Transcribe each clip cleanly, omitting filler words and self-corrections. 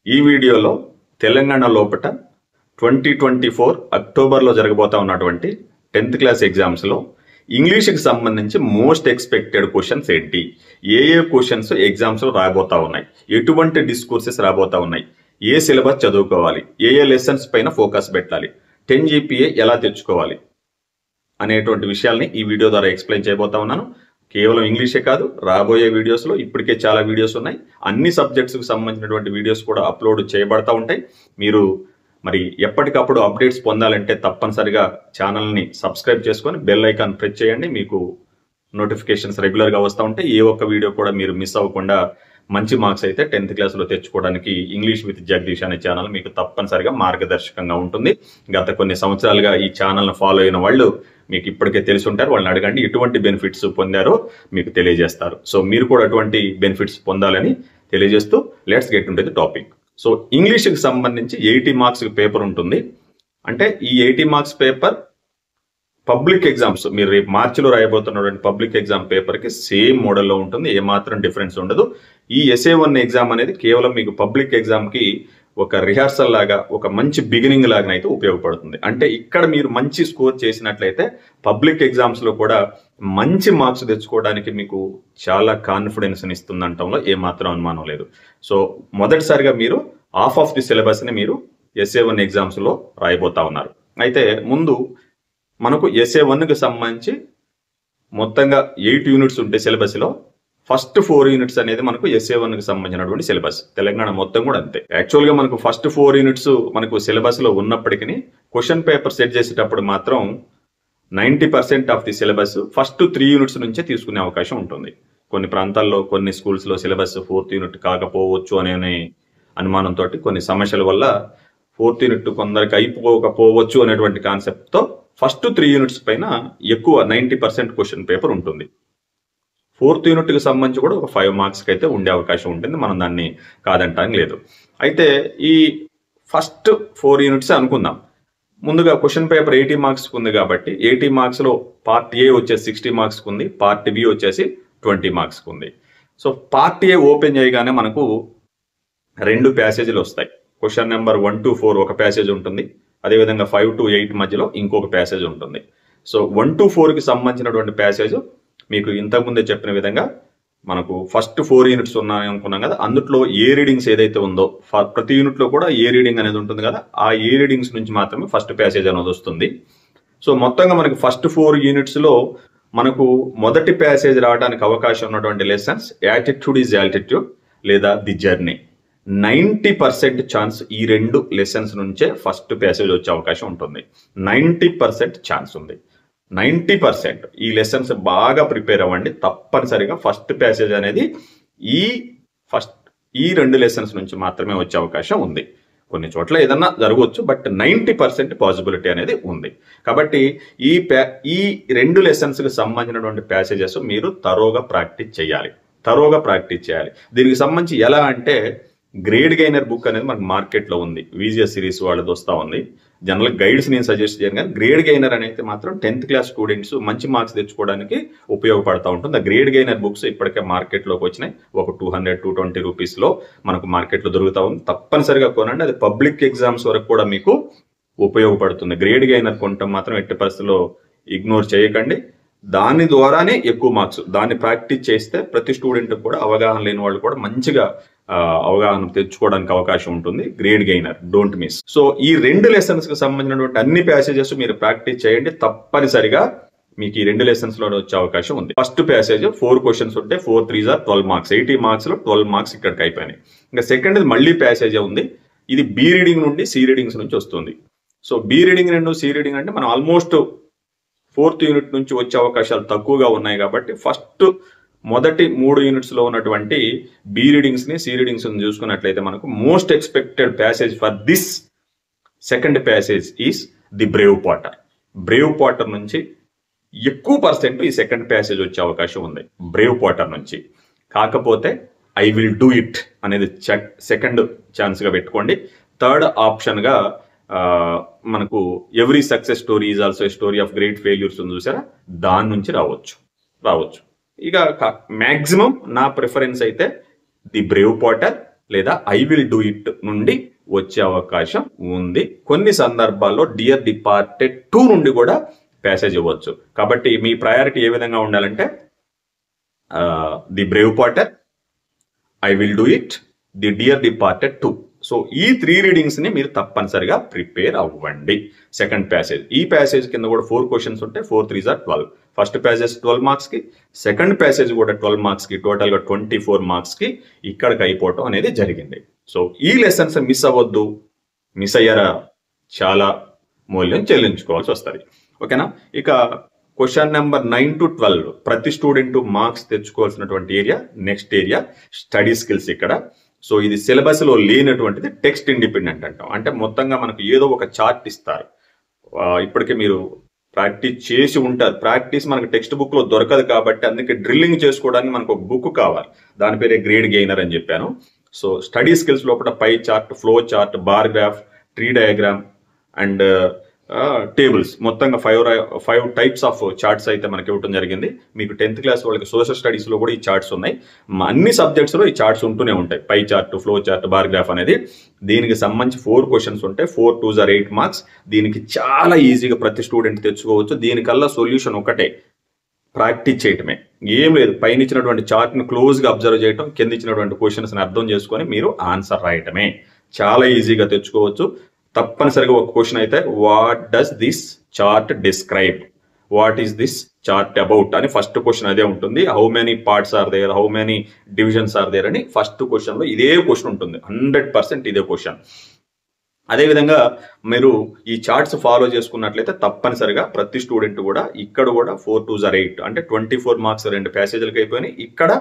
ఈ వీడియోలో తెలంగాణ లోపట 2024 అక్టోబర్లో జరగబోతా ఉన్నటువంటి 10th క్లాస్ ఎగ్జామ్స్లో ఇంగ్లీష్కి సంబంధించి మోస్ట్ ఎక్స్పెక్టెడ్ క్వశ్చన్స్ ఏంటి, ఏ క్వశ్చన్స్ ఎగ్జామ్స్లో రాబోతా ఉన్నాయి, ఎటువంటి డిస్కోర్సెస్ రాబోతా ఉన్నాయి, ఏ సిలబస్ చదువుకోవాలి, ఏ లెసన్స్ పైన ఫోకస్ పెట్టాలి, 10 GPA ఎలా తెచ్చుకోవాలి అనేటువంటి విషయాల్ని ఈ వీడియో ద్వారా ఎక్స్ప్లెయిన్ చేయబోతా ఉన్నాను. కేవలం ఇంగ్లీషే కాదు, రాబోయే వీడియోస్లో ఇప్పటికే చాలా వీడియోస్ ఉన్నాయి. అన్ని సబ్జెక్ట్స్కి సంబంధించినటువంటి వీడియోస్ కూడా అప్లోడ్ చేయబడతా ఉంటాయి. మీరు మరి ఎప్పటికప్పుడు అప్డేట్స్ పొందాలంటే తప్పనిసరిగా ఛానల్ని సబ్స్క్రైబ్ చేసుకొని బెల్ ఐకాన్ ప్రెస్ చేయండి. మీకు నోటిఫికేషన్స్ రెగ్యులర్గా వస్తూ ఉంటాయి. ఏ ఒక్క వీడియో కూడా మీరు మిస్ అవ్వకుండా మంచి మార్క్స్ అయితే 10th క్లాస్లో తెచ్చుకోవడానికి ఇంగ్లీష్ విత్ జగదీష్ అనే ఛానల్ మీకు తప్పనిసరిగా మార్గదర్శకంగా ఉంటుంది. గత కొన్ని సంవత్సరాలుగా ఈ ఛానల్ని ఫాలో అయిన వాళ్ళు మీకు ఇప్పటికే తెలిసి ఉంటారు. వాళ్ళని అడగండి, ఎటువంటి బెనిఫిట్స్ పొందారో మీకు తెలియజేస్తారు. సో మీరు కూడా అటువంటి బెనిఫిట్స్ పొందాలని తెలియజేస్తూ let's get into the topic. So ఇంగ్లీష్కి సంబంధించి 80 మార్క్స్ పేపర్ ఉంటుంది. అంటే ఈ 80 మార్క్స్ పేపర్ పబ్లిక్ ఎగ్జామ్స్, మీరు రేపు మార్చిలో రాయబోతున్నటువంటి పబ్లిక్ ఎగ్జామ్ పేపర్కి సేమ్ మోడల్లో ఉంటుంది, ఏమాత్రం డిఫరెన్స్ ఉండదు. ఈ SA1 ఎగ్జామ్ అనేది కేవలం మీకు పబ్లిక్ ఎగ్జామ్కి ఒక రిహార్సల్ లాగా, ఒక మంచి బిగినింగ్ లాగానైతే ఉపయోగపడుతుంది. అంటే ఇక్కడ మీరు మంచి స్కోర్ చేసినట్లయితే పబ్లిక్ ఎగ్జామ్స్లో కూడా మంచి మార్క్స్ తెచ్చుకోవడానికి మీకు చాలా కాన్ఫిడెన్స్ని ఇస్తుందంటంలో ఏమాత్రం అనుమానం లేదు. సో మొదటిసారిగా మీరు హాఫ్ ఆఫ్ ది సిలబస్ని మీరు SA1 ఎగ్జామ్స్లో రాయబోతా ఉన్నారు. అయితే ముందు మనకు SA1కి సంబంధించి మొత్తంగా 8 యూనిట్స్ ఉంటే సిలబస్లో ఫస్ట్ 4 యూనిట్స్ అనేది మనకు SA1కి సంబంధించినటువంటి సిలబస్. తెలంగాణ మొత్తం కూడా అంతే. యాక్చువల్గా మనకు ఫస్ట్ 4 యూనిట్స్ మనకు సిలబస్లో ఉన్నప్పటికీ క్వశ్చన్ పేపర్ సెట్ చేసేటప్పుడు మాత్రం 90% of the syllabus first 3 units నుంచే తీసుకునే అవకాశం ఉంటుంది. కొన్ని ప్రాంతాల్లో కొన్ని స్కూల్స్లో సిలబస్ 4th యూనిట్ కాకపోవచ్చు అనే అనుమానంతో, కొన్ని సమస్యల వల్ల 4th యూనిట్ కొందరికి అయిపోకపోవచ్చు అనేటువంటి కాన్సెప్ట్తో ఫస్ట్ 3 యూనిట్స్ పైన ఎక్కువ 90% క్వశ్చన్ పేపర్ ఉంటుంది. 4th యూనిట్కి సంబంధించి కూడా ఒక 5 మార్క్స్కి అయితే ఉండే అవకాశం ఉంటుంది. మనం దాన్ని కాదంటానికి లేదు. అయితే ఈ ఫస్ట్ 4 యూనిట్స్ అనుకుందాం. ముందుగా క్వశ్చన్ పేపర్ 80 మార్క్స్కి ఉంది కాబట్టి 80 మార్క్స్లో పార్ట్ A వచ్చేసి 60 మార్క్స్కి ఉంది, పార్ట్ B వచ్చేసి 20 మార్క్స్కి ఉంది. సో పార్ట్ A ఓపెన్ చేయగానే మనకు 2 ప్యాసేజీలు వస్తాయి. క్వశ్చన్ నెంబర్ 1 to 4 ఒక ప్యాసేజ్ ఉంటుంది, అదేవిధంగా 5 to 8 మధ్యలో ఇంకొక ప్యాసేజ్ ఉంటుంది. సో 1 to 4కి సంబంధించినటువంటి ప్యాసేజ్ మీకు ఇంతకుముందే చెప్పిన విధంగా మనకు ఫస్ట్ 4 యూనిట్స్ ఉన్నాయి అనుకున్నాం కదా, అందులో ఏ రీడింగ్స్ ఏదైతే ఉందో ప్రతి యూనిట్లో కూడా ఏ రీడింగ్ అనేది ఉంటుంది కదా, ఆ ఏ రీడింగ్స్ నుంచి మాత్రమే ఫస్ట్ ప్యాసేజ్ అనేది వస్తుంది. సో మొత్తంగా మనకి ఫస్ట్ 4 యూనిట్స్లో మనకు మొదటి ప్యాసేజ్ రావడానికి అవకాశం ఉన్నటువంటి లెసన్స్ యాటిట్యూడ్ ఈజ్ ఆల్టిట్యూడ్ లేదా ది జర్నీ. 90% ఛాన్స్ ఈ 2 లెసన్స్ నుంచే ఫస్ట్ ప్యాసేజ్ వచ్చే అవకాశం ఉంటుంది. 90% ఛాన్స్ ఉంది. 90% ఈ లెసన్స్ బాగా ప్రిపేర్ అవ్వండి. తప్పనిసరిగా ఫస్ట్ ప్యాసేజ్ అనేది ఈ 2 లెసన్స్ నుంచి మాత్రమే వచ్చే అవకాశం ఉంది. కొన్ని చోట్ల ఏదన్నా జరగవచ్చు, బట్ 90% పాసిబిలిటీ అనేది ఉంది. కాబట్టి ఈ 2 లెసన్స్కి సంబంధించినటువంటి ప్యాసేజెస్ మీరు తరోగా ప్రాక్టీస్ చేయాలి. దీనికి సంబంధించి ఎలా అంటే గ్రేడ్ గైనర్ బుక్ అనేది మనకు మార్కెట్లో ఉంది, VGS సిరీస్ వాళ్ళది వస్తూ ఉంది. జనరల్ గైడ్స్ నేను సజెస్ట్ చేయను, కానీ గ్రేడ్ గైనర్ అనేది మాత్రం 10th క్లాస్ స్టూడెంట్స్ మంచి మార్క్స్ తెచ్చుకోవడానికి ఉపయోగపడతా ఉంటుంది. ఆ గ్రేడ్ గైనర్ బుక్స్ ఇప్పటికే మార్కెట్లోకి వచ్చినాయి. ఒక 200-220 రూపీస్లో మనకు మార్కెట్లో దొరుకుతూ ఉంది. తప్పనిసరిగా కొనండి, అది పబ్లిక్ ఎగ్జామ్స్ వరకు కూడా మీకు ఉపయోగపడుతుంది. గ్రేడ్ గైనర్ కొనటం మాత్రం ఎట్టి పరిస్థితుల్లో ఇగ్నోర్ చేయకండి. దాని ద్వారానే ఎక్కువ మార్క్స్, దాన్ని ప్రాక్టీస్ చేస్తే ప్రతి స్టూడెంట్ కూడా అవగాహన లేని వాళ్ళు కూడా మంచిగా అవగాహన తెచ్చుకోవడానికి అవకాశం ఉంటుంది. Grade gainer don't miss. So ఈ 2 లెసన్స్కి సంబంధించినటువంటి అన్ని ప్యాసేజెస్ మీరు ప్రాక్టీస్ చేయండి. తప్పనిసరిగా మీకు ఈ 2 లెసన్స్లో వచ్చే అవకాశం ఉంది. ఫస్ట్ ప్యాసేజ్ 4 క్వశ్చన్స్ ఉంటే 4 3s are 12 మార్క్స్. 80 మార్క్స్లో 12 మార్క్స్ ఇక్కడికి అయిపోయినాయి. ఇంకా సెకండ్ మళ్ళీ ప్యాసేజే ఉంది. ఇది B రీడింగ్ నుండి C రీడింగ్స్ నుంచి వస్తుంది. సో B రీడింగ్ నుండి C రీడింగ్ అంటే మనం ఆల్మోస్ట్ 4th యూనిట్ నుంచి వచ్చే అవకాశాలు తక్కువగా ఉన్నాయి. కాబట్టి ఫస్ట్ మొదటి 3 యూనిట్స్లో ఉన్నటువంటి B రీడింగ్స్ని C రీడింగ్స్ చూసుకున్నట్లయితే మనకు most expected passage for this second passage is the Brave Potter. Brave Potter నుంచి ఎక్కువ పర్సెంట్ ఈ సెకండ్ ప్యాసేజ్ వచ్చే అవకాశం ఉంది బ్రేవ్ పాటర్ నుంచి. కాకపోతే ఐ విల్ డూ ఇట్ అనేది సెకండ్ ఛాన్స్గా పెట్టుకోండి. థర్డ్ ఆప్షన్గా మనకు every success story is also story of great failures ఉంది చూసారా, దాని నుంచి రావచ్చు. ఇక మ్యాక్సిమం నా ప్రిఫరెన్స్ అయితే ది బ్రేవ్ పాటర్ లేదా ఐ విల్ డూ ఇట్ నుండి వచ్చే అవకాశం ఉంది. కొన్ని సందర్భాల్లో డియర్ డిపార్టెడ్ టు నుండి కూడా ప్యాసేజ్ ఇవ్వచ్చు. కాబట్టి మీ ప్రయారిటీ ఏ విధంగా ఉండాలంటే the Brave Potter, I will do it, the dear departed to. So ఈ 3 రీడింగ్స్ని మీరు తప్పనిసరిగా ప్రిపేర్ అవ్వండి. సెకండ్ ప్యాసేజ్, ఈ ప్యాసేజ్ కింద కూడా 4 క్వశ్చన్స్ ఉంటాయి. 4 3s are 12. ఫస్ట్ ప్యాసేజ్ 12 మార్క్స్కి, సెకండ్ ప్యాసేజ్ కూడా 12 మార్క్స్కి, టోటల్గా 24 మార్క్స్కి ఇక్కడికి అయిపోవటం అనేది జరిగింది. సో ఈ లెసన్స్ మిస్ అవ్వద్దు. మిస్ అయ్యారా చాలా మూల్యం చెల్లించుకోవాల్సి వస్తుంది. ఓకేనా? ఇక క్వశ్చన్ నెంబర్ 9 to 12 ప్రతి స్టూడెంట్ మార్క్స్ తెచ్చుకోవాల్సినటువంటి area. Next area study skills. ఇక్కడ సో ఇది సిలబస్లో లేనటువంటిది టెక్స్ట్ ఇండిపెండెంట్ అంటాం. అంటే మొత్తంగా మనకు ఏదో ఒక చార్ట్ ఇస్తారు. ఇప్పటికే మీరు ప్రాక్టీస్ చేసి ఉంటారు. ప్రాక్టీస్ మనకు టెక్స్ట్ బుక్లో దొరకదు కాబట్టి అందుకే డ్రిల్లింగ్ చేసుకోవడానికి మనకు ఒక బుక్ కావాలి. దాని పేరే గ్రేడ్ గెయినర్ అని చెప్పాను. సో స్టడీ స్కిల్స్ లోపల pie chart, flow chart, bar graph, tree diagram and tables, మొత్తంగా 5 టైప్స్ ఆఫ్ చార్ట్స్ అయితే మనకి ఇవ్వడం జరిగింది. మీకు 10th క్లాస్ వాళ్ళకి సోషల్ స్టడీస్లో కూడా ఈ చార్ట్స్ ఉన్నాయి. అన్ని సబ్జెక్ట్స్లో ఈ చార్ట్స్ ఉంటూనే ఉంటాయి. Pie chart, flow chart, bar graph అనేది. దీనికి సంబంధించి 4 క్వశ్చన్స్ ఉంటాయి. 4 2s are 8 మార్క్స్. దీనికి చాలా ఈజీగా ప్రతి స్టూడెంట్ తెచ్చుకోవచ్చు. దీనికల్లా సొల్యూషన్ ఒకటే, ప్రాక్టీస్ చేయటమే. ఏం లేదు, పైన ఇచ్చినటువంటి చార్ట్ని క్లోజ్గా అబ్జర్వ్ చేయటం, కింద ఇచ్చినటువంటి క్వశ్చన్స్ని అర్థం చేసుకొని మీరు ఆన్సర్ రాయటమే. చాలా ఈజీగా తెచ్చుకోవచ్చు. తప్పనిసరిగా ఒక క్వశ్చన్ అయితే, what does this chart describe, what is this chart about అని ఫస్ట్ క్వశ్చన్ అదే ఉంటుంది. How many parts are there, how many divisions are there అని ఫస్ట్ క్వశ్చన్లో ఇదే క్వశ్చన్ ఉంటుంది. 100% ఇదే క్వశ్చన్. అదేవిధంగా మీరు ఈ చార్ట్స్ ఫాలో చేసుకున్నట్లయితే తప్పనిసరిగా ప్రతి స్టూడెంట్ కూడా ఇక్కడ కూడా 4 2s are 8 అంటే 24 మార్క్స్ 2 ప్యాసేజీలకు అయిపోయినాయి. ఇక్కడ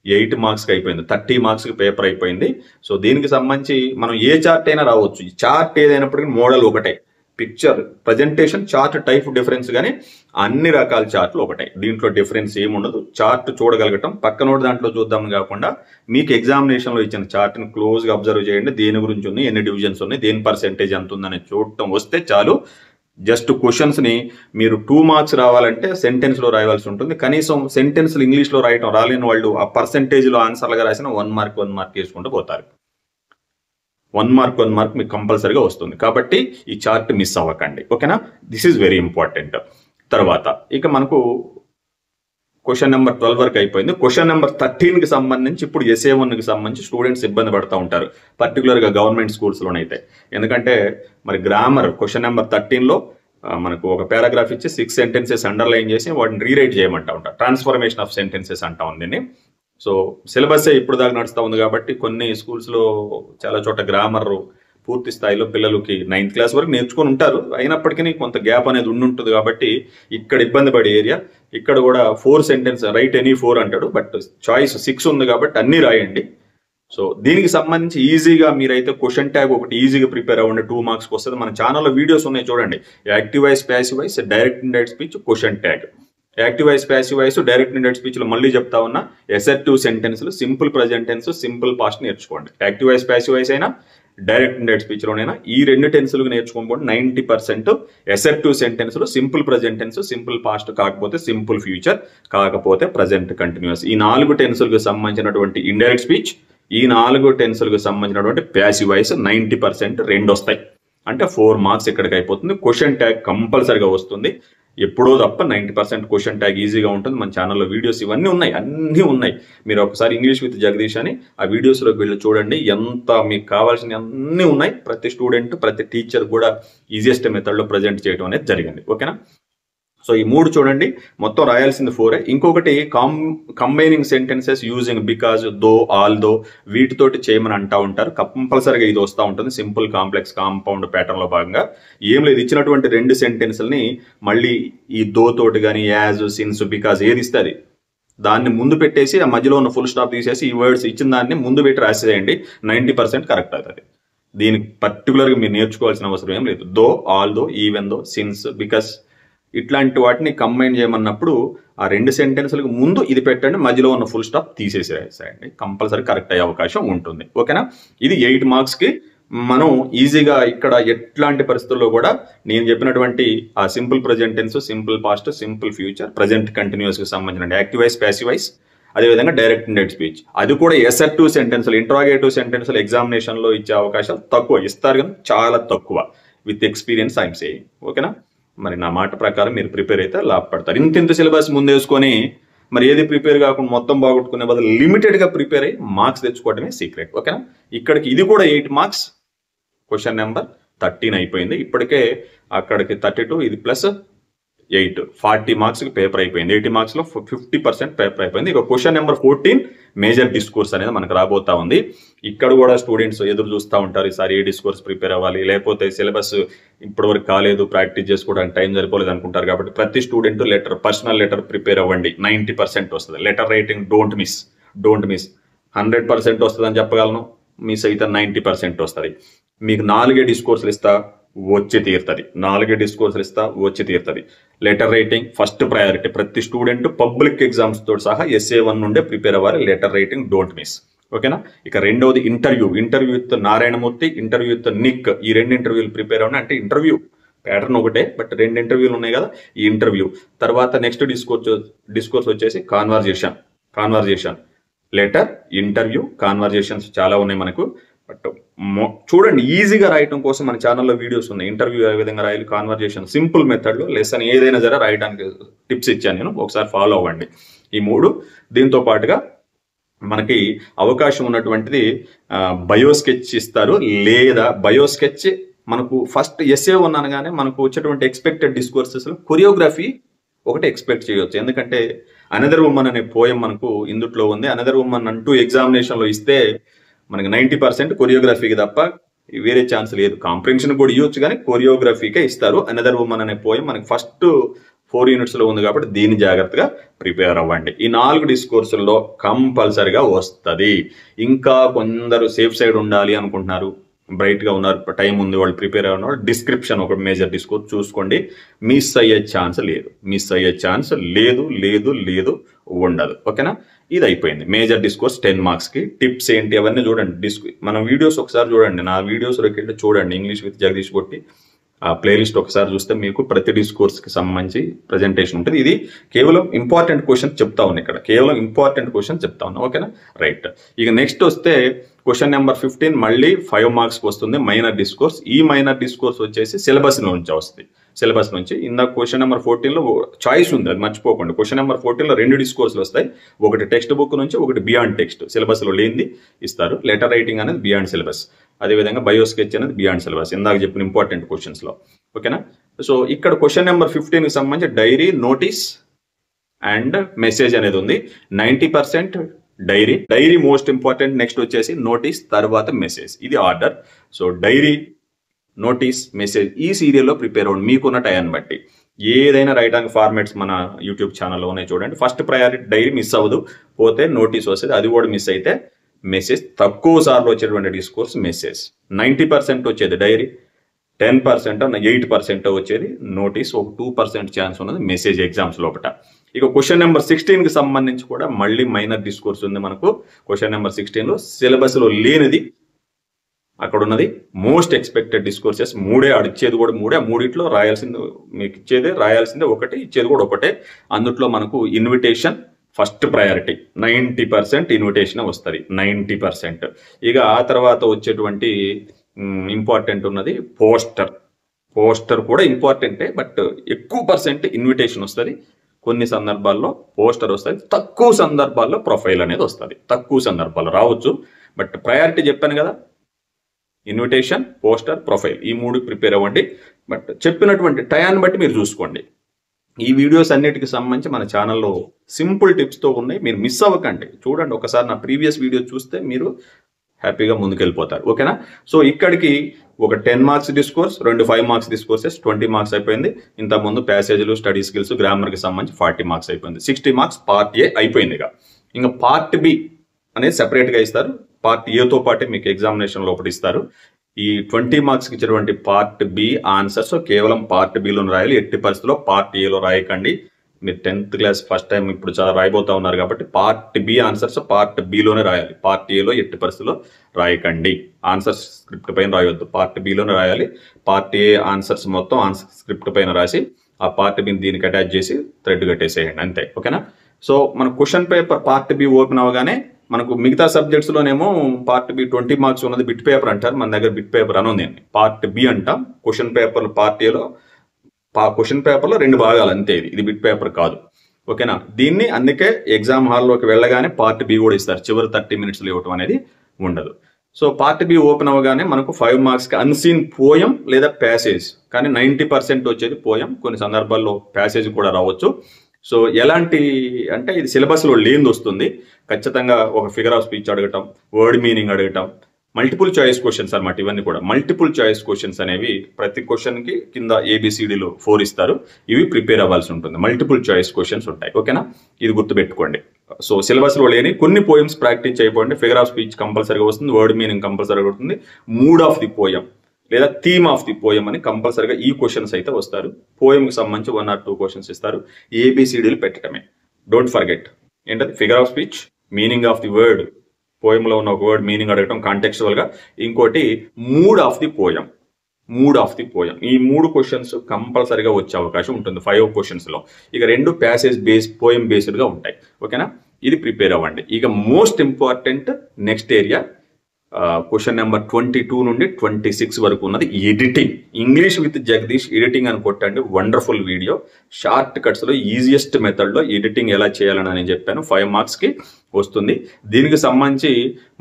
8 మార్క్స్కి అయిపోయింది. 30 మార్క్స్కి పేపర్ అయిపోయింది. సో దీనికి సంబంధించి మనం ఏ చార్ట్ అయినా రావచ్చు. ఈ చార్ట్ ఏదైనప్పటికీ మోడల్ ఒకటే, picture presentation chart type difference, కానీ అన్ని రకాల చార్ట్లు ఒకటే. దీంట్లో డిఫరెన్స్ ఏముండదు. చార్ట్ చూడగలగటం, పక్కనోటి దాంట్లో చూద్దాం కాకుండా మీకు ఎగ్జామినేషన్లో ఇచ్చిన చార్ట్ని క్లోజ్గా అబ్జర్వ్ చేయండి. దేని గురించి ఉంది, ఎన్ని డివిజన్స్ ఉన్నాయి, దేని పర్సెంటేజ్ ఎంత ఉందని చూడటం వస్తే చాలు. జస్ట్ క్వశ్చన్స్ని మీరు 2 మార్క్స్ రావాలంటే సెంటెన్స్లో రాయవలసి ఉంటుంది. కనీసం సెంటెన్స్లు ఇంగ్లీష్లో రాయటం రాలేని వాళ్ళు ఆ పర్సెంటేజ్లో ఆన్సర్లుగా రాసిన 1 మార్క్ వేసుకుంటూ పోతారు. 1 మార్క్ మీకు కంపల్సరీగా వస్తుంది. కాబట్టి ఈ చార్ట్ మిస్ అవ్వకండి. ఓకేనా? This is very important. తర్వాత ఇక మనకు క్వశ్చన్ నెంబర్ 12 వరకు అయిపోయింది. క్వశ్చన్ నెంబర్ 13కి సంబంధించి ఇప్పుడు SA1కి సంబంధించి స్టూడెంట్స్ ఇబ్బంది పడుతూ ఉంటారు, పర్టికులర్గా గవర్నమెంట్ స్కూల్స్లోనైతే. ఎందుకంటే మరి గ్రామర్ క్వశ్చన్ నెంబర్ 13లో మనకు ఒక పారాగ్రాఫ్ ఇచ్చి 6 సెంటెన్సెస్ అండర్లైన్ చేసి వాటిని రీరైట్ చేయమంటా ఉంటారు. ట్రాన్స్ఫర్మేషన్ ఆఫ్ సెంటెన్సెస్ అంటా ఉంది దీన్ని. సో సిలబస్ ఇప్పుడు దాకా నడుస్తూ ఉంది కాబట్టి కొన్ని స్కూల్స్లో చాలా చోట గ్రామర్ పూర్తి స్థాయిలో పిల్లలకి 9th క్లాస్ వరకు నేర్చుకొని ఉంటారు. అయినప్పటికీ కొంత గ్యాప్ అనేది ఉంటుంది కాబట్టి ఇక్కడ ఇబ్బంది పడే ఏరియా. ఇక్కడ కూడా 4 సెంటెన్స్ రైట్ ఎనీ 4 అంటాడు, బట్ చాయిస్ 6 ఉంది కాబట్టి అన్నీ రాయండి. సో దీనికి సంబంధించి ఈజీగా మీరైతే క్వశ్చన్ ట్యాగ్ ఒకటి ఈజీగా ప్రిపేర్ అవ్వండి. 2 మార్క్స్కి వస్తుంది. మన ఛానల్లో వీడియోస్ ఉన్నాయి చూడండి. Active voice, passive voice, direct indirect speech, question tag. Active voice, passive voice, direct indirect స్పీచ్లో మళ్ళీ చెప్తా ఉన్నా, అసర్టివ్ సెంటెన్స్లు, simple present tense, simple past నేర్చుకోండి. యాక్టివ్ వాయిస్, ప్యాసివ్ వాయిస్ అయినా డైరెక్ట్ ఇండైరెక్ట్ స్పీచ్లోనైనా ఈ 2 టెన్సులకు నేర్చుకోకపోతే 90% అసర్టివ్ సెంటెన్స్లో simple present tense, simple past, కాకపోతే సింపుల్ ఫ్యూచర్, కాకపోతే ప్రజెంట్ కంటిన్యూస్. ఈ 4 టెన్సులకు సంబంధించినటువంటి ఇండైరెక్ట్ స్పీచ్, ఈ 4 టెన్సులకు సంబంధించినటువంటి ప్యాసివ్ వాయిస్ 90% 2 వస్తాయి. అంటే 4 మార్క్స్ ఇక్కడికి అయిపోతుంది. క్వశ్చన్ ట్యాగ్ కంపల్సరిగా వస్తుంది. ఎప్పుడో తప్ప 90% క్వశ్చన్ ట్యాగ్ ఈజీగా ఉంటుంది. మన ఛానల్లో వీడియోస్ ఇవన్నీ ఉన్నాయి, అన్నీ ఉన్నాయి. మీరు ఒకసారి ఇంగ్లీష్ విత్ జగదీష్ అని ఆ వీడియోస్లోకి వెళ్ళి చూడండి. ఎంత మీకు కావాల్సిన అన్నీ ఉన్నాయి. ప్రతి స్టూడెంట్, ప్రతి టీచర్ కూడా ఈజియెస్ట్ మెథడ్లో ప్రజెంట్ చేయడం అనేది జరిగింది. ఓకేనా? సో ఈ 3 చూడండి, మొత్తం రాయాల్సింది 4. ఇంకొకటి combining sentences using because, though, although, వీటితోటి చేయమని అంటూ ఉంటారు. కంపల్సరీగా ఇది వస్తూ ఉంటుంది. సింపుల్, కాంప్లెక్స్, కాంపౌండ్ ప్యాటర్న్లో భాగంగా ఏం లేదు, ఇచ్చినటువంటి 2 సెంటెన్స్లని మళ్ళీ ఈ దో తోటి కానీ, యాజ్, సిన్స్, బికాజ్ ఏది ఇస్తుంది దాన్ని ముందు పెట్టేసి ఆ మధ్యలో ఉన్న ఫుల్ స్టాప్ తీసేసి ఈ వర్డ్స్ ఇచ్చిన దాన్ని ముందు పెట్టి రాసేయండి. 90% కరెక్ట్ అవుతుంది. దీనికి పర్టికులర్గా మీరు నేర్చుకోవాల్సిన అవసరం ఏం లేదు. Though, although, even though, since, because ఇట్లాంటి వాటిని కంబైన్ చేయమన్నప్పుడు ఆ 2 సెంటెన్స్లకు ముందు ఇది పెట్టండి, మధ్యలో ఉన్న ఫుల్ స్టాప్ తీసేసి రాసేయండి. కంపల్సరీ కరెక్ట్ అయ్యే అవకాశం ఉంటుంది. ఓకేనా? ఇది 8 మార్క్స్కి మనం ఈజీగా ఇక్కడ ఎట్లాంటి పరిస్థితుల్లో కూడా నేను చెప్పినటువంటి ఆ simple present tense, simple past, simple future, present కంటిన్యూస్కి సంబంధించిన యాక్టివ్ వాయిస్, ప్యాసివ్ వాయిస్ అదేవిధంగా డైరెక్ట్ ఇండైరెక్ట్ స్పీచ్, అది కూడా ఎసర్టివ్ సెంటెన్స్లు, ఇంట్రాగేటివ్ సెంటెన్స్లు ఎగ్జామినేషన్లో ఇచ్చే అవకాశాలు తక్కువ, ఇస్తారు కానీ చాలా తక్కువ. With experience I'm saying. ఓకేనా? మరి నా మాట ప్రకారం మీరు ప్రిపేర్ అయితే లాభపడతారు. ఇంత సిలబస్ ముందేసుకొని మరి ఏది ప్రిపేర్ కాకుండా మొత్తం బాగొట్టుకునే బదులు లిమిటెడ్గా ప్రిపేర్ అయ్యి మార్క్స్ తెచ్చుకోవడమే సీక్రెట్. ఓకేనా? ఇక్కడికి ఇది కూడా 8 మార్క్స్, క్వశ్చన్ నెంబర్ 13 అయిపోయింది. ఇప్పటికే అక్కడికి 32, ఇది ప్లస్ 8, 40 మార్క్స్కి పేపర్ అయిపోయింది. 80 మార్క్స్లో 50% పేపర్ అయిపోయింది. ఇక క్వశ్చన్ నెంబర్ 14 మేజర్ డిస్కోర్స్ అనేది మనకు రాబోతా ఉంది. ఇక్కడ కూడా స్టూడెంట్స్ ఎదురు చూస్తూ ఉంటారు, ఈసారి ఏ డిస్కోర్స్ ప్రిపేర్ అవ్వాలి, లేకపోతే సిలబస్ ఇప్పటివరకు కాలేదు, ప్రాక్టీస్ చేసుకోవడానికి టైం సరిపోలేదు అనుకుంటారు. కాబట్టి ప్రతి స్టూడెంట్ పర్సనల్ లెటర్ ప్రిపేర్ అవ్వండి. 90% వస్తుంది. Letter writing don't miss. 100% వస్తుంది అని చెప్పగలను, మిస్ అయితే 90% వస్తుంది. మీకు 4 డిస్కోర్సులు ఇస్తా, వచ్చి తీరుతుంది. Letter writing first priority. ప్రతి స్టూడెంట్ పబ్లిక్ ఎగ్జామ్స్ తో సహా SA1 నుండే ప్రిపేర్ అవ్వాలి. Letter writing don't miss. ఓకేనా? ఇక రెండవది interview with Narayana Murthy, interview with Nick. ఈ 2 ఇంటర్వ్యూలు ప్రిపేర్ అవ్వండి. అంటే ఇంటర్వ్యూ ప్యాటర్న్ ఒకటే, బట్ 2 ఇంటర్వ్యూలు ఉన్నాయి కదా, ఈ ఇంటర్వ్యూ తర్వాత నెక్స్ట్ డిస్కోర్స్ వచ్చేసి కాన్వర్జేషన్. లెటర్, ఇంటర్వ్యూ, కాన్వర్జేషన్స్ చాలా ఉన్నాయి మనకు. బట్ చూడండి, ఈజీగా రాయటం కోసం మన ఛానల్లో వీడియోస్ ఉన్నాయి. ఇంటర్వ్యూ ఏ విధంగా రాయాలి, కాన్వర్జేషన్ సింపుల్ మెథడ్లో లెసన్ ఏదైనా సరే రాయడానికి టిప్స్ ఇచ్చాను నేను, ఒకసారి ఫాలో అవ్వండి. ఈ 3 దీంతో పాటుగా మనకి అవకాశం ఉన్నటువంటిది బయోస్కెచ్ ఇస్తారు, లేదా బయోస్కెచ్ మనకు ఫస్ట్ SA1 అనగానే మనకు వచ్చేటువంటి ఎక్స్పెక్టెడ్ డిస్కోర్సెస్లో కొరియోగ్రఫీ ఒకటి ఎక్స్పెక్ట్ చేయవచ్చు. ఎందుకంటే అనదర్ ఉమెన్ అనే పోయం మనకు ఇందుట్లో ఉంది. అనదర్ ఉమెన్ అంటూ ఎగ్జామినేషన్లో ఇస్తే మనకి 90% కొరియోగ్రఫీకి తప్ప వేరే ఛాన్స్ లేదు. కాంప్రిహెన్షన్ కూడా ఇవ్వచ్చు, కానీ కొరియోగ్రఫీకే ఇస్తారు. అనదర్ ఉమెన్ అనే పోయం మనకి ఫస్ట్ 4 యూనిట్స్లో ఉంది కాబట్టి దీన్ని జాగ్రత్తగా ప్రిపేర్ అవ్వండి. ఈ 4 డిస్కోర్సుల్లో కంపల్సరిగా వస్తుంది. ఇంకా కొందరు సేఫ్ సైడ్ ఉండాలి అనుకుంటున్నారు, బ్రైట్గా ఉన్నారు, టైం ఉంది, వాళ్ళు ప్రిపేర్ అయ్యి ఉన్నారు, డిస్క్రిప్షన్ ఒక మేజర్ డిస్కోర్స్ చూసుకోండి. మిస్ అయ్యే ఛాన్స్ లేదు, ఉండదు. ఓకేనా? ఇది అయిపోయింది మేజర్ డిస్కోర్స్ 10 మార్క్స్కి. టిప్స్ ఏంటి అవన్నీ చూడండి. మన వీడియోస్ ఒకసారి చూడండి, నా వీడియోస్లోకి చూడండి. ఇంగ్లీష్ విత్ జగదీష్ కొట్టి ఆ ప్లేలిస్ట్ ఒకసారి చూస్తే మీకు ప్రతి డిస్కోర్స్కి సంబంధించి ప్రజెంటేషన్ ఉంటుంది. ఇది కేవలం ఇంపార్టెంట్ క్వశ్చన్ చెప్తా ఉన్నా, ఇక్కడ కేవలం ఇంపార్టెంట్ క్వశ్చన్ చెప్తా ఉన్నా. ఓకేనా? రైట్. ఇక నెక్స్ట్ వస్తే క్వశ్చన్ నెంబర్ 15 మళ్ళీ 5 మార్క్స్కి వస్తుంది, మైనర్ డిస్కోర్స్. ఈ మైనర్ డిస్కోర్స్ వచ్చేసి సిలబస్ నుంచి వస్తుంది. సిలబస్ నుంచి ఇందాక క్వశ్చన్ నెంబర్ 14లో చాయిస్ ఉంది, అది మర్చిపోకండి. క్వశ్చన్ నెంబర్ 14లో 2 డిస్కోర్స్లు వస్తాయి, ఒకటి టెక్స్ట్ బుక్ నుంచి, ఒకటి బియాండ్ టెక్స్ట్. సిలబస్లో లేనిది ఇస్తారు. లెటర్ రైటింగ్ అనేది బియాండ్ సిలబస్, అదేవిధంగా బయోస్కెచ్ అనేది బియాండ్ సిలబస్, ఇందాక చెప్పిన ఇంపార్టెంట్ క్వశ్చన్స్లో. ఓకేనా? సో ఇక్కడ క్వశ్చన్ నెంబర్ 15కి సంబంధించి డైరీ, నోటీస్ అండ్ మెసేజ్ అనేది ఉంది. 90% డైరీ మోస్ట్ ఇంపార్టెంట్, నెక్స్ట్ వచ్చేసి నోటీస్, తర్వాత మెసేజ్. ఇది order. So diary, notice, message ఈ సీరియల్లో ప్రిపేర్ అవ్వండి మీకున్న టైంని బట్టి. ఏదైనా రాయడానికి ఫార్మాట్స్ మన యూట్యూబ్ ఛానల్లోనే చూడండి. ఫస్ట్ ప్రయారిటీ డైరీ మిస్ అవ్వదు, పోతే నోటీస్ వస్తుంది, అది కూడా మిస్ అయితే మెసేజ్. తక్కువ సార్లు వచ్చేటువంటి డిస్కోర్స్ మెసేజ్. 90% వచ్చేది డైరీ, 10% 8% వచ్చేది నోటీస్, ఒక 2% ఛాన్స్ ఉన్నది మెసేజ్ ఎగ్జామ్స్ లోపల. ఇక క్వశ్చన్ నెంబర్ 16కి సంబంధించి కూడా మళ్ళీ మైనర్ డిస్కోర్స్ ఉంది మనకు. క్వశ్చన్ నెంబర్ 16లో సిలబస్లో లేనిది అక్కడ ఉన్నది మోస్ట్ ఎక్స్పెక్టెడ్ డిస్కోర్సెస్. 3 ఇచ్చేది కూడా 3. ఆ 3 రాయాల్సింది మీకు రాయాల్సిందే ఒకటి, ఇచ్చేది కూడా ఒకటే. అందుట్లో మనకు ఇన్విటేషన్ ఫస్ట్ ప్రయారిటీ, 90% ఇన్విటేషన్ వస్తుంది, 90%. ఇక ఆ తర్వాత వచ్చేటువంటి ఇంపార్టెంట్ ఉన్నది పోస్టర్ కూడా ఇంపార్టెంటే, బట్ ఎక్కువ పర్సెంట్ ఇన్విటేషన్ వస్తుంది. కొన్ని సందర్భాల్లో పోస్టర్ వస్తుంది, తక్కువ సందర్భాల్లో ప్రొఫైల్ అనేది వస్తుంది. తక్కువ సందర్భాల్లో రావచ్చు, బట్ ప్రయారిటీ చెప్పాను కదా, ఇన్విటేషన్, పోస్టర్, ప్రొఫైల్, ఈ 3 ప్రిపేర్ అవ్వండి. బట్ చెప్పినటువంటి టయాన్ని బట్టి మీరు చూసుకోండి. ఈ వీడియోస్ అన్నిటికి సంబంధించి మన ఛానల్లో సింపుల్ టిప్స్తో ఉన్నాయి, మీరు మిస్ అవ్వకండి. చూడండి, ఒకసారి నా ప్రీవియస్ వీడియో చూస్తే మీరు హ్యాపీగా ముందుకెళ్ళిపోతారు. ఓకేనా? సో ఇక్కడికి ఒక 10 marks discourse, 2 5 marks discourses, 20 marks అయిపోయింది. ఇంతకుముందు ప్యాసేజ్లు, స్టడీ స్కిల్స్, గ్రామర్కి సంబంధించి 40 మార్క్స్ అయిపోయింది. 60 మార్క్స్ పార్ట్ ఏ అయిపోయింది. ఇంకా పార్ట్ బి అనేది సెపరేట్గా ఇస్తారు. పార్ట్ ఏతో పాటే మీకు ఎగ్జామినేషన్ లోపల ఇస్తారు. ఈ 20 మార్క్స్కి ఇచ్చినటువంటి పార్ట్ బి ఆన్సర్స్ కేవలం పార్ట్ బిలోనే రాయాలి. ఎట్టి పరిస్థితుల్లో పార్ట్ ఏలో రాయకండి. మీరు 10th క్లాస్ ఫస్ట్ టైం ఇప్పుడు చాలా రాయబోతా ఉన్నారు కాబట్టి పార్ట్ బి ఆన్సర్స్ పార్ట్ బిలోనే రాయాలి. పార్ట్ ఏలో ఎట్టి పరిస్థితుల్లో రాయకండి. ఆన్సర్స్ స్క్రిప్ట్ పైన రాయొద్దు, పార్ట్ బిలోనే రాయాలి. పార్ట్ ఏ ఆన్సర్స్ మొత్తం స్క్రిప్ట్ పైన రాసి ఆ పార్ట్ బిని దీనికి అటాచ్ చేసి థ్రెడ్ కట్టేసేయండి, అంతే. ఓకేనా? సో మన question paper part be open అవగానే మనకు మిగతా సబ్జెక్ట్స్లోనేమో పార్ట్ బి 20 మార్క్స్ ఉన్నది బిట్ పేపర్ అంటారు, మన దగ్గర బిట్ పేపర్ అని ఉంది. పార్ట్ బి అంటాం. క్వశ్చన్ పేపర్ పార్ట్ ఏలో క్వశ్చన్ పేపర్లో 2 భాగాలు అంతే, ఇది బిట్ పేపర్ కాదు. ఓకేనా, దీన్ని అందుకే ఎగ్జామ్ హాల్లోకి వెళ్ళగానే పార్ట్ బి కూడా ఇస్తారు, చివరి 30 మినిట్స్లో ఇవ్వటం అనేది ఉండదు. సో పార్ట్ బి ఓపెన్ అవ్వగానే మనకు 5 మార్క్స్కి అన్సీన్ పోయం లేదా ప్యాసేజ్, కానీ 90% వచ్చేది పోయం, కొన్ని సందర్భాల్లో ప్యాసేజ్ కూడా రావచ్చు. సో ఎలాంటి అంటే ఇది సిలబస్లో లేనిది వస్తుంది. ఖచ్చితంగా ఒక ఫిగర్ ఆఫ్ స్పీచ్ అడగటం, వర్డ్ మీనింగ్ అడగటం, మల్టిపుల్ చాయిస్ క్వశ్చన్స్ అనమాట. ఇవన్నీ కూడా మల్టిపుల్ చాయిస్ క్వశ్చన్స్ అనేవి ప్రతి క్వశ్చన్కి కింద ABCDలు 4 ఇస్తారు, ఇవి ప్రిపేర్ అవ్వాల్సి ఉంటుంది. మల్టిపుల్ చాయిస్ క్వశ్చన్స్ ఉంటాయి. ఓకేనా, ఇది గుర్తుపెట్టుకోండి. సో సిలబస్లో లేని కొన్ని పోయమ్స్ ప్రాక్టీస్ చేయకపోండి. ఫిగర్ ఆఫ్ స్పీచ్ కంపల్సరీగా వస్తుంది, వర్డ్ మీనింగ్ కంపల్సరీగా వస్తుంది, మూడ్ ఆఫ్ ది పోయం లేదా థీమ్ ఆఫ్ ది పోయం అని కంపల్సరీగా ఈ క్వశ్చన్స్ అయితే వస్తారు. పోయంకి సంబంధించి 1 or 2 క్వశ్చన్స్ ఇస్తారు. ABCDలు పెట్టడమే, డోంట్ ఫర్గెట్. ఏంటది? Figure of speech, meaning of the word, పోయంలో ఉన్న ఒక వర్డ్ మీనింగ్ అడగటం కాంటెక్చువల్గా, ఇంకోటి మూడ్ ఆఫ్ ది పోయం. ఈ 3 క్వశ్చన్స్ కంపల్సరీగా వచ్చే అవకాశం ఉంటుంది 5 క్వశ్చన్స్లో. ఇక 2 ప్యాసేజ్ బేస్ పోయం బేస్డ్గా ఉంటాయి. ఓకేనా, ఇది ప్రిపేర్ అవ్వండి. ఇక most important next area question number 22 నుండి 26 వరకు ఉన్నది editing. English with Jagadish editing అని కొట్టండి, వండర్ఫుల్ వీడియో. షార్ట్ కట్స్లో ఈజియెస్ట్ మెథడ్లో ఎడిటింగ్ ఎలా చేయాలని నేను చెప్పాను. 5 మార్క్స్కి వస్తుంది. దీనికి సంబంధించి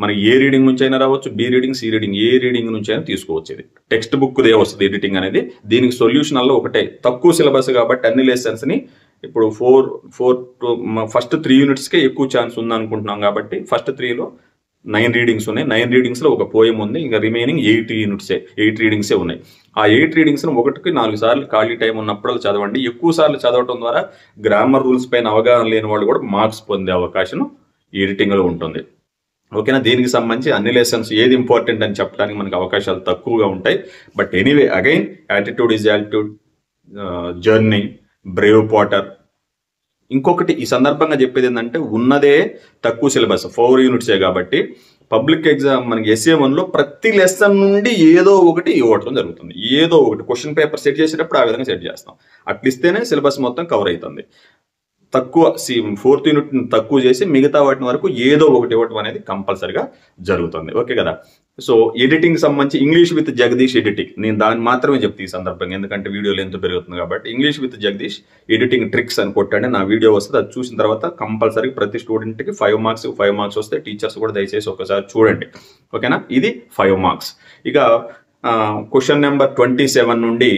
మనకి ఏ రీడింగ్ నుంచి అయినా రావచ్చు, బి రీడింగ్, సి రీడింగ్, ఏ రీడింగ్ నుంచి అయినా తీసుకోవచ్చు. ఇది టెక్స్ట్ బుక్దే వస్తుంది ఎడిటింగ్ అనేది. దీనికి సొల్యూషన్లో ఒకటే, తక్కువ సిలబస్ కాబట్టి అన్ని లెసన్స్ని ఇప్పుడు ఫస్ట్ 3 యూనిట్స్కే ఎక్కువ ఛాన్స్ ఉంది అనుకుంటున్నాం కాబట్టి ఫస్ట్ 3లో 9 రీడింగ్స్ ఉన్నాయి. 9 రీడింగ్స్లో ఒక పోయం ఉంది. ఇంకా రిమైనింగ్ 8 రీడింగ్సే ఉన్నాయి. ఆ 8 రీడింగ్స్ను 1కి 4 సార్లు ఖాళీ టైం ఉన్నప్పుడు చదవండి. ఎక్కువ సార్లు చదవటం ద్వారా గ్రామర్ రూల్స్ పైన అవగాహన లేని వాళ్ళు కూడా మార్క్స్ పొందే అవకాశం ఎడిటింగ్లో ఉంటుంది. ఓకేనా, దీనికి సంబంధించి అన్ని లెసన్స్ ఏది ఇంపార్టెంట్ అని చెప్పడానికి మనకు అవకాశాలు తక్కువగా ఉంటాయి. But anyway, again attitude is attitude, journey, Brave Potter. ఇంకొకటి ఈ సందర్భంగా చెప్పేది ఏంటంటే, ఉన్నదే తక్కువ సిలబస్ 4 యూనిట్సే కాబట్టి పబ్లిక్ ఎగ్జామ్ మనకి SA1లో ప్రతి లెసన్ నుండి ఏదో ఒకటి ఇవ్వటం జరుగుతుంది. ఏదో ఒకటి క్వశ్చన్ పేపర్ సెట్ చేసేటప్పుడు ఆ విధంగా సెట్ చేస్తాం. అట్లిస్తేనే సిలబస్ మొత్తం కవర్ అవుతుంది. తక్కువ 4th యూనిట్ తక్కువ చేసి మిగతా వాటిని వరకు ఏదో ఒకటి ఇవ్వటం అనేది కంపల్సరిగా జరుగుతుంది. ఓకే కదా. సో ఎడిటింగ్ సంబంధించి ఇంగ్లీష్ విత్ జగదీష్ ఎడిటింగ్, నేను దాన్ని మాత్రమే చెప్తే ఈ సందర్భంగా, ఎందుకంటే వీడియో లెంత్ పెరుగుతుంది కాబట్టి. English with Jagadish editing tricks అని కొట్టండి, నా వీడియో వస్తుంది. అది చూసిన తర్వాత కంపల్సరీ ప్రతి స్టూడెంట్కి 5 మార్క్స్ వస్తే టీచర్స్ కూడా దయచేసి ఒకసారి చూడండి. ఓకేనా, ఇది 5 మార్క్స్. ఇక క్వశ్చన్ నెంబర్ 27 నుండి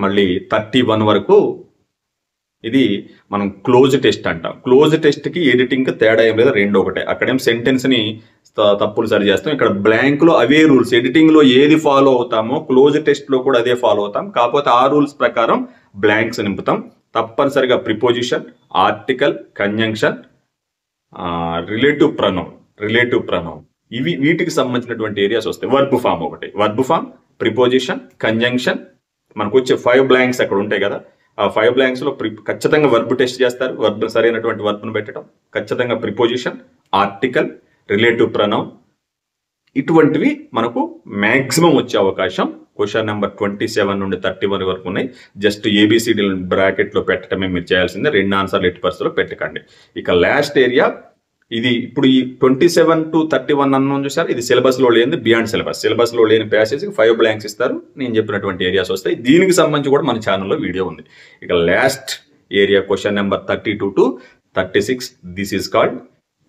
మళ్ళీ 31 వరకు ఇది మనం క్లోజ్ టెస్ట్ అంటాం. క్లోజ్ టెస్ట్కి ఎడిటింగ్కి తేడా ఏం లేదు, 2 ఒకటే. అక్కడేం సెంటెన్స్ని తప్పులు సరి చేస్తాం, ఇక్కడ బ్లాంక్లో అవే రూల్స్. ఎడిటింగ్లో ఏది ఫాలో అవుతామో క్లోజ్ టెస్ట్లో కూడా అదే ఫాలో అవుతాం, కాకపోతే ఆ రూల్స్ ప్రకారం బ్లాంక్స్ నింపుతాం. తప్పనిసరిగా preposition, article, conjunction, relative pronoun ఇవి వీటికి సంబంధించినటువంటి ఏరియాస్ వస్తాయి. వర్బ్ ఫామ్ ఒకటి, వర్బ్ ఫామ్, ప్రిపోజిషన్, కంజంక్షన్. మనకు వచ్చే 5 బ్లాంక్స్ అక్కడ ఉంటాయి కదా, ఆ 5 బ్లాంక్స్లో ఖచ్చితంగా వర్బ్ టెస్ట్ చేస్తారు. వర్బ్ సరైనటువంటి వర్బ్ను పెట్టడం, ఖచ్చితంగా ప్రిపోజిషన్, ఆర్టికల్, రిలేటివ్ ప్రొనౌన్, ఇటువంటివి మనకు మ్యాక్సిమం వచ్చే అవకాశం క్వశ్చన్ నెంబర్ 27 నుండి 31 వరకు ఉన్నాయి. జస్ట్ ABCD బ్రాకెట్లో పెట్టడమే మీరు చేయాల్సిందే. 2 ఆన్సర్లు ఎట్టి పరిస్థితుల్లో పెట్టకండి. ఇక లాస్ట్ ఏరియా ఇది. ఇప్పుడు ఈ 27 to 31 అన్నాను చూసారు, ఇది సిలబస్లో లేని బియాండ్ సిలబస్లో లేని ప్యాసేజ్కి 5 బ్లాంక్స్ ఇస్తారు. నేను చెప్పినటువంటి ఏరియాస్ వస్తాయి. దీనికి సంబంధించి కూడా మన ఛానల్లో వీడియో ఉంది. ఇక last area question number 32 to 36, this is called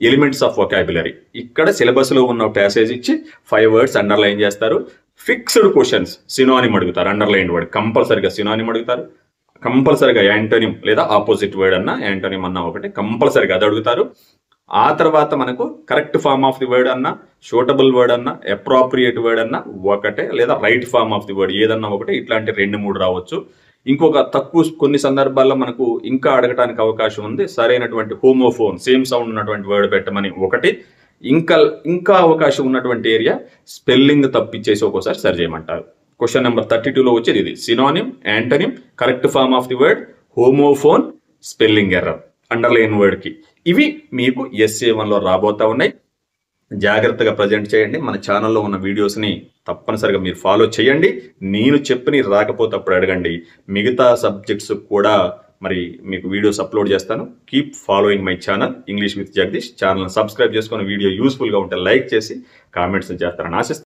elements of vocabulary. ఇక్కడ సిలబస్లో ఉన్న ప్యాసేజ్ ఇచ్చి 5 వర్డ్స్ అండర్లైన్ చేస్తారు. ఫిక్స్డ్ క్వశ్చన్స్, సినోనిమ్ అడుగుతారు, అండర్లైన్ వర్డ్ కంపల్సరీగా సినోనిమ్ అడుగుతారు. కంపల్సరీగా యాంటోనిమ్ లేదా ఆపోజిట్ వర్డ్ అన్నా, యాంటోనిమ్ అన్నా ఒకటి కంపల్సరీగా అది అడుగుతారు. ఆ తర్వాత మనకు correct form of the word అన్నా, షూటబుల్ వర్డ్ అన్నా, అప్రోప్రియేట్ వర్డ్ అన్నా ఒకటే, లేదా right form of the word ఏదన్నా ఒకటే. ఇట్లాంటి 2-3 రావచ్చు. ఇంకొక తక్కువ కొన్ని సందర్భాల్లో మనకు ఇంకా అడగటానికి అవకాశం ఉంది. సరైనటువంటి హోమోఫోన్, సేమ్ సౌండ్ ఉన్నటువంటి వర్డ్ పెట్టమని ఒకటి. ఇంకా అవకాశం ఉన్నటువంటి ఏరియా స్పెల్లింగ్ తప్పిచ్చేసి ఒక్కోసారి సరి చేయమంటారు. క్వశ్చన్ నెంబర్ 32లో వచ్చేది ఇది. Synonym, antonym, correct form of the word, homophone, spelling error underline వర్డ్కి. ఇవి మీకు SA1లో రాబోతా ఉన్నాయి. జాగ్రత్తగా ప్రజెంట్ చేయండి. మన ఛానల్లో ఉన్న వీడియోస్ని తప్పనిసరిగా మీరు ఫాలో చేయండి. నేను చెప్పని రాకపోతే అప్పుడు అడగండి. మిగతా సబ్జెక్ట్స్ కూడా మరి మీకు వీడియోస్ అప్లోడ్ చేస్తాను. Keep following my channel English with Jagadish. Channel subscribe చేసుకొని వీడియో యూస్ఫుల్గా ఉంటే లైక్ చేసి కామెంట్స్ చేస్తారని ఆశిస్తాను.